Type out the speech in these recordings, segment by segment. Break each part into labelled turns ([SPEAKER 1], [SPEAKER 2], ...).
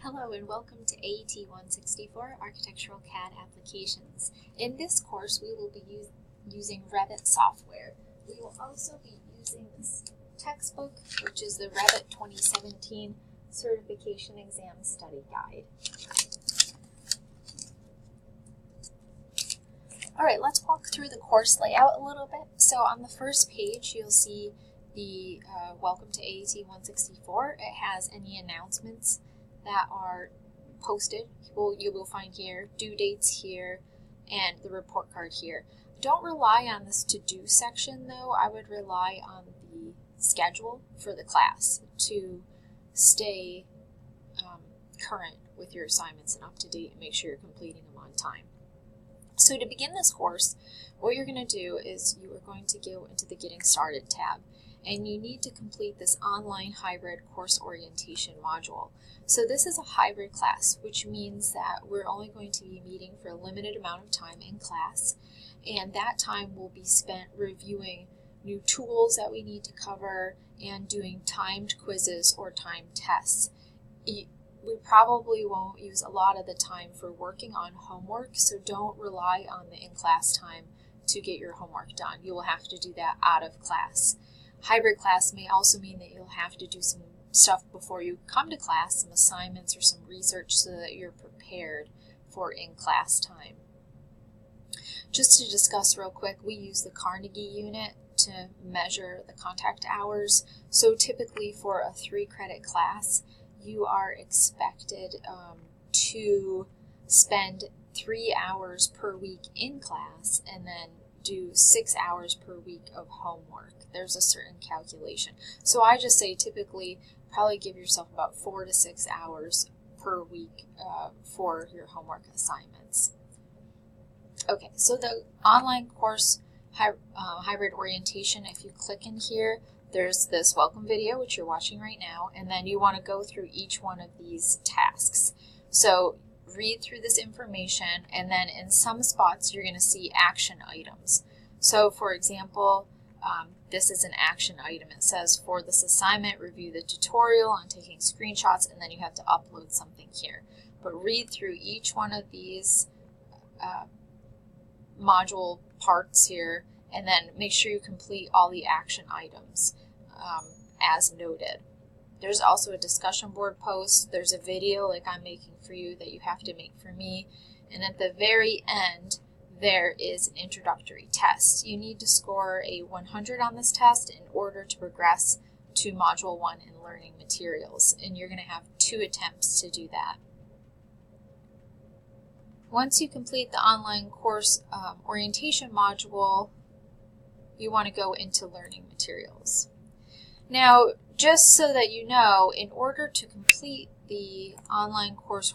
[SPEAKER 1] Hello and welcome to AET164 Architectural CAD Applications. In this course we will be using Revit software. We will also be using this textbook, which is the Revit 2017 Certification Exam Study Guide. Alright, let's walk through the course layout a little bit. So on the first page you'll see the Welcome to AET164. It has any announcements that are posted. You will find here, due dates here, and the report card here. Don't rely on this to-do section though. I would rely on the schedule for the class to stay current with your assignments and up to date and make sure you're completing them on time. So to begin this course, what you're going to do is you are going to go into the Getting Started tab, and you need to complete this online hybrid course orientation module. So this is a hybrid class, which means that we're only going to be meeting for a limited amount of time in class, and that time will be spent reviewing new tools that we need to cover and doing timed quizzes or timed tests. We probably won't use a lot of the time for working on homework, so don't rely on the in-class time to get your homework done. You will have to do that out of class. Hybrid class may also mean that you'll have to do some stuff before you come to class, some assignments or some research so that you're prepared for in-class time. Just to discuss real quick, we use the Carnegie unit to measure the contact hours. So typically for a 3-credit class, you are expected to spend 3 hours per week in class and then do 6 hours per week of homework. There's a certain calculation. So I just say typically probably give yourself about 4 to 6 hours per week for your homework assignments. Okay, so the online course hybrid orientation, if you click in here, there's this welcome video, which you're watching right now, and then you want to go through each one of these tasks. So read through this information, and then in some spots you're going to see action items. So for example, this is an action item. It says for this assignment, review the tutorial on taking screenshots, and then you have to upload something here. But read through each one of these module parts here, and then make sure you complete all the action items as noted. There's also a discussion board post. There's a video like I'm making for you that you have to make for me. And at the very end, there is an introductory test. You need to score a 100 on this test in order to progress to Module 1 in Learning Materials. And you're going to have 2 attempts to do that. Once you complete the online course orientation module, you want to go into Learning Materials. Now, just so that you know, in order to complete the online course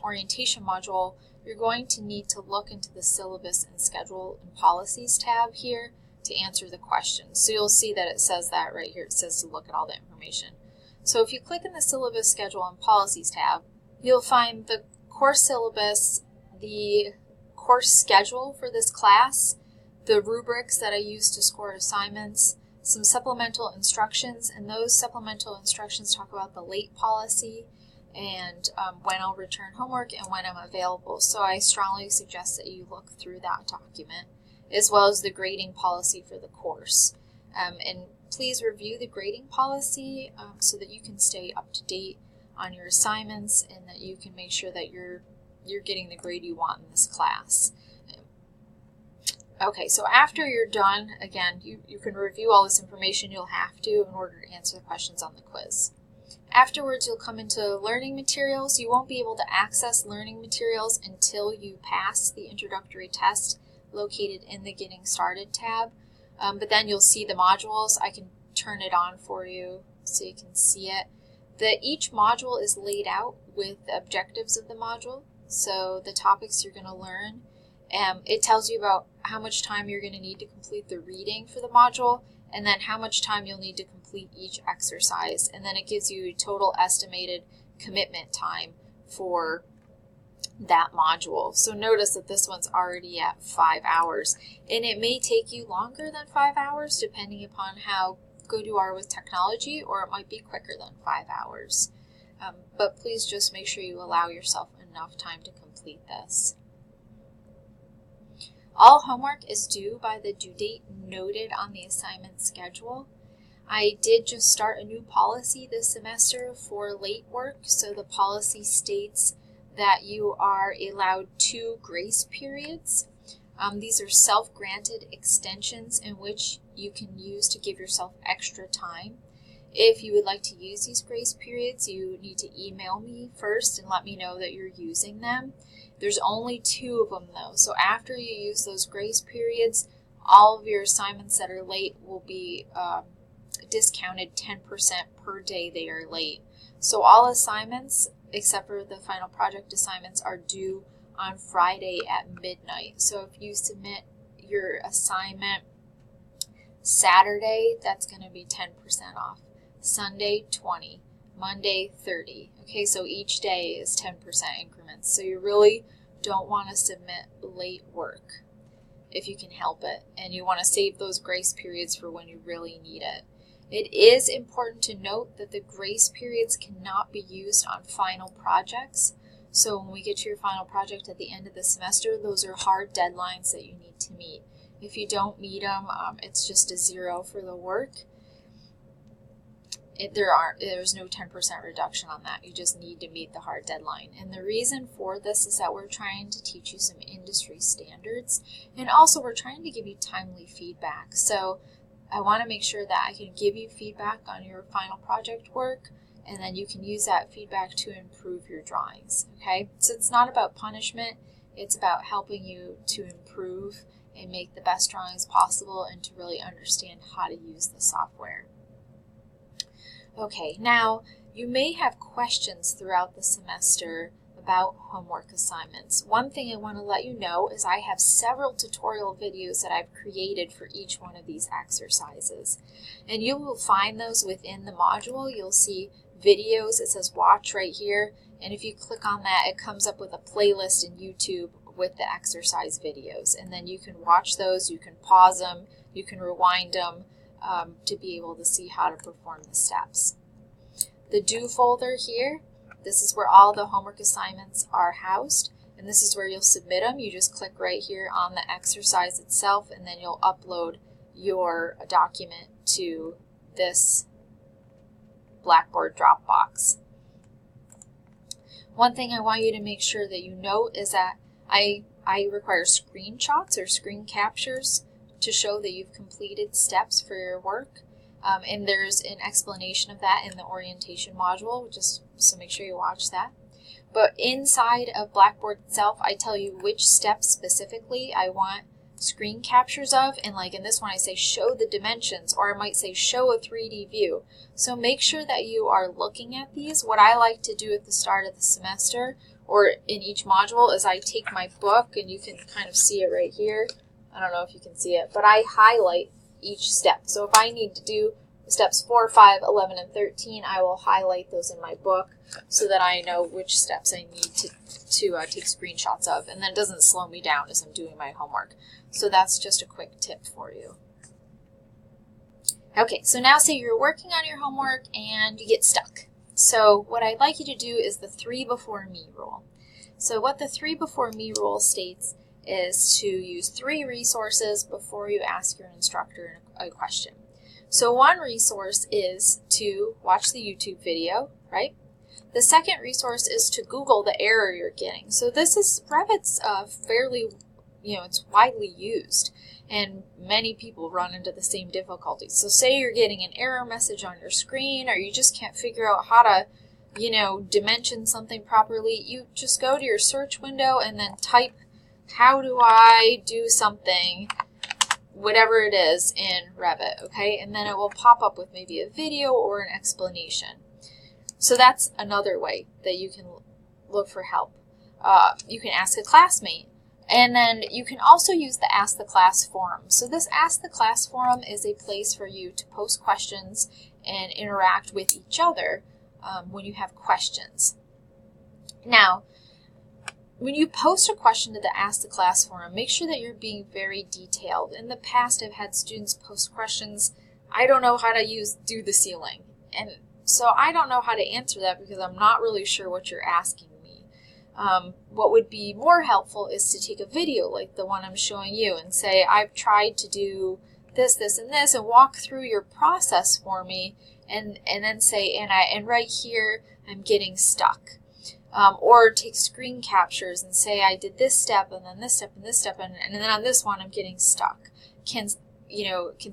[SPEAKER 1] orientation module, you're going to need to look into the Syllabus and Schedule and Policies tab here to answer the questions. So you'll see that it says that right here. It says to look at all the information. So if you click in the Syllabus, Schedule, and Policies tab, you'll find the course syllabus, the course schedule for this class, the rubrics that I use to score assignments, some supplemental instructions, and those supplemental instructions talk about the late policy and when I'll return homework and when I'm available. So I strongly suggest that you look through that document, as well as the grading policy for the course. And please review the grading policy so that you can stay up to date on your assignments and that you can make sure that you're getting the grade you want in this class. Okay, so after you're done, again, you can review all this information. You'll have to in order to answer the questions on the quiz. Afterwards, you'll come into Learning Materials. You won't be able to access Learning Materials until you pass the introductory test located in the Getting Started tab. But then you'll see the modules. I can turn it on for you so you can see it. Each module is laid out with the objectives of the module, so the topics you're going to learn. It tells you about how much time you're going to need to complete the reading for the module, and then how much time you'll need to complete each exercise. And then it gives you a total estimated commitment time for that module. So notice that this one's already at 5 hours, and it may take you longer than 5 hours depending upon how good you are with technology, or it might be quicker than 5 hours. but please just make sure you allow yourself enough time to complete this. All homework is due by the due date noted on the assignment schedule. I did just start a new policy this semester for late work, so the policy states that you are allowed 2 grace periods. These are self-granted extensions in which you can use to give yourself extra time. If you would like to use these grace periods, you need to email me first and let me know that you're using them. There's only 2 of them though, so after you use those grace periods, all of your assignments that are late will be discounted 10% per day they are late. So all assignments, except for the final project assignments, are due on Friday at midnight. So if you submit your assignment Saturday, that's going to be 10% off. Sunday, 20. Monday, 30. Okay, so each day is 10% increments. So you really don't want to submit late work if you can help it. And you want to save those grace periods for when you really need it. It is important to note that the grace periods cannot be used on final projects. So when we get to your final project at the end of the semester, those are hard deadlines that you need to meet. If you don't meet them, it's just a 0 for the work. There's no 10% reduction on that. You just need to meet the hard deadline. And the reason for this is that we're trying to teach you some industry standards, and also we're trying to give you timely feedback. So I want to make sure that I can give you feedback on your final project work, and then you can use that feedback to improve your drawings. Okay, so it's not about punishment, it's about helping you to improve and make the best drawings possible and to really understand how to use the software. Okay, now you may have questions throughout the semester about homework assignments. One thing I want to let you know is I have several tutorial videos that I've created for each one of these exercises. And you will find those within the module. You'll see videos, it says watch right here. And if you click on that, it comes up with a playlist in YouTube with the exercise videos. And then you can watch those, you can pause them, you can rewind them, to be able to see how to perform the steps. The due folder here, this is where all the homework assignments are housed, and this is where you'll submit them. You just click right here on the exercise itself, and then you'll upload your document to this Blackboard Dropbox. One thing I want you to make sure that you note is that I require screenshots or screen captures to show that you've completed steps for your work. And there's an explanation of that in the orientation module, just so make sure you watch that. But inside of Blackboard itself, I tell you which steps specifically I want screen captures of, and like in this one I say show the dimensions, or I might say show a 3D view. So make sure that you are looking at these. What I like to do at the start of the semester or in each module is I take my book, and you can kind of see it right here. I don't know if you can see it, but I highlight each step. So if I need to do steps 4, 5, 11, and 13, I will highlight those in my book so that I know which steps I need to take screenshots of, and then it doesn't slow me down as I'm doing my homework. So that's just a quick tip for you. Okay, so now say you're working on your homework and you get stuck. So what I'd like you to do is the 3 before me rule. So what the 3 before me rule states is to use 3 resources before you ask your instructor a question. So one resource is to watch the YouTube video, right? The second resource is to Google the error you're getting. So Revit's fairly, it's widely used, and many people run into the same difficulties. So say you're getting an error message on your screen, or you just can't figure out how to, dimension something properly. You just go to your search window and then type, how do I do something, whatever it is, in Revit, okay? And then it will pop up with maybe a video or an explanation. So that's another way that you can look for help. You can ask a classmate. And then you can also use the Ask the Class forum. So this Ask the Class forum is a place for you to post questions and interact with each other when you have questions. Now, when you post a question to the Ask the Class forum, make sure that you're being very detailed. In the past, I've had students post questions, I don't know how to do the ceiling. And So I don't know how to answer that because I'm not really sure what you're asking me. What would be more helpful is to take a video like the one I'm showing you and say, I've tried to do this, this, and this, and walk through your process for me, and then say, and right here, I'm getting stuck. Or take screen captures and say, I did this step, and then this step, and this step, and then on this one, I'm getting stuck. Can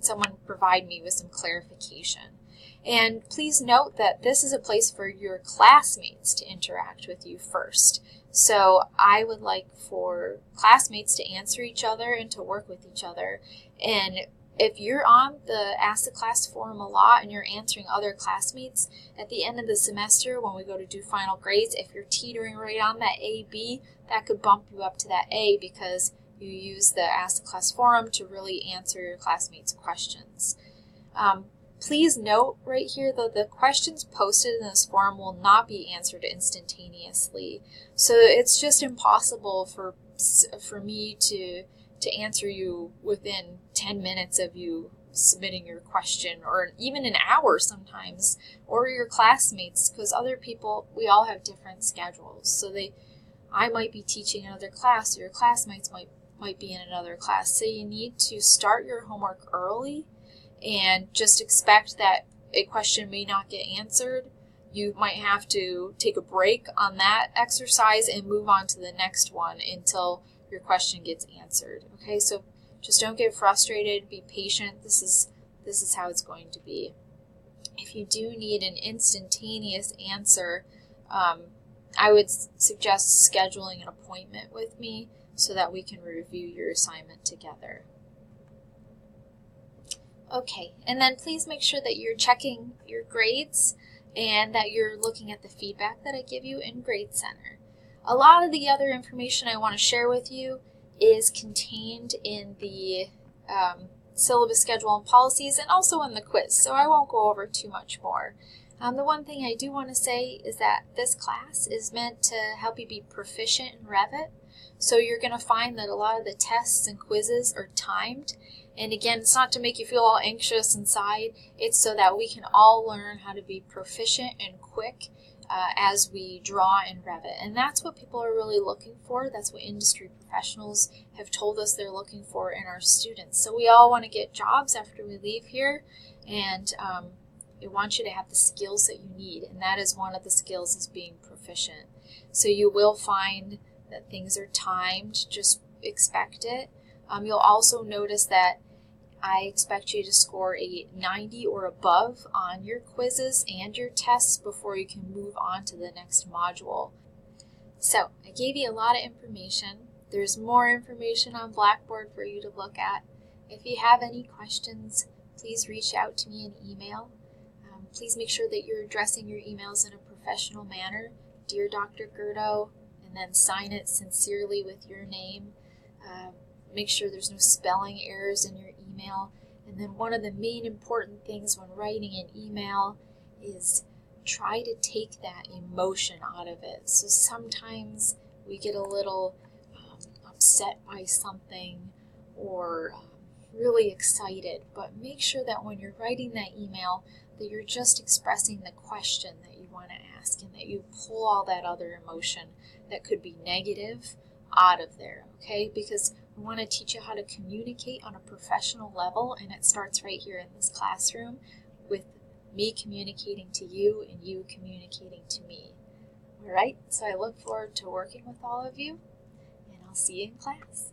[SPEAKER 1] someone provide me with some clarification? And please note that this is a place for your classmates to interact with you first. So I would like for classmates to answer each other and to work with each other. And if you're on the Ask the Class forum a lot and you're answering other classmates, at the end of the semester when we go to do final grades, if you're teetering right on that A, B, that could bump you up to that A because you use the Ask the Class forum to really answer your classmates' questions. Please note right here that the questions posted in this forum will not be answered instantaneously. So it's just impossible for me to answer you within 10 minutes of you submitting your question, or even an hour sometimes, or your classmates, because other people, we all have different schedules. So I might be teaching another class, or your classmates might be in another class. So you need to start your homework early and just expect that a question may not get answered. You might have to take a break on that exercise and move on to the next one until your question gets answered. Okay, so just don't get frustrated, be patient. This is how it's going to be. If you do need an instantaneous answer, I would suggest scheduling an appointment with me so that we can review your assignment together. Okay, and then please make sure that you're checking your grades and that you're looking at the feedback that I give you in Grade Center. A lot of the other information I want to share with you is contained in the syllabus schedule and policies, and also in the quiz, so I won't go over too much more. The one thing I do want to say is that this class is meant to help you be proficient in Revit, so you're going to find that a lot of the tests and quizzes are timed. And again, it's not to make you feel all anxious inside, it's so that we can all learn how to be proficient and quick as we draw in Revit. And that's what people are really looking for. That's what industry professionals have told us they're looking for in our students. So we all want to get jobs after we leave here, and we want you to have the skills that you need, and that is one of the skills is being proficient. So you will find that things are timed, just expect it. You'll also notice that I expect you to score a 90 or above on your quizzes and your tests before you can move on to the next module. So I gave you a lot of information. There's more information on Blackboard for you to look at. If you have any questions, please reach out to me in email. Please make sure that you're addressing your emails in a professional manner. Dear Dr. Gerdo, and then sign it sincerely with your name. Make sure there's no spelling errors in your email. And then one of the main important things when writing an email is try to take that emotion out of it. So sometimes we get a little upset by something or really excited, but make sure that when you're writing that email that you're just expressing the question that you want to ask, and that you pull all that other emotion that could be negative out of there, okay? Because we want to teach you how to communicate on a professional level, and it starts right here in this classroom with me communicating to you and you communicating to me. All right, so I look forward to working with all of you, and I'll see you in class.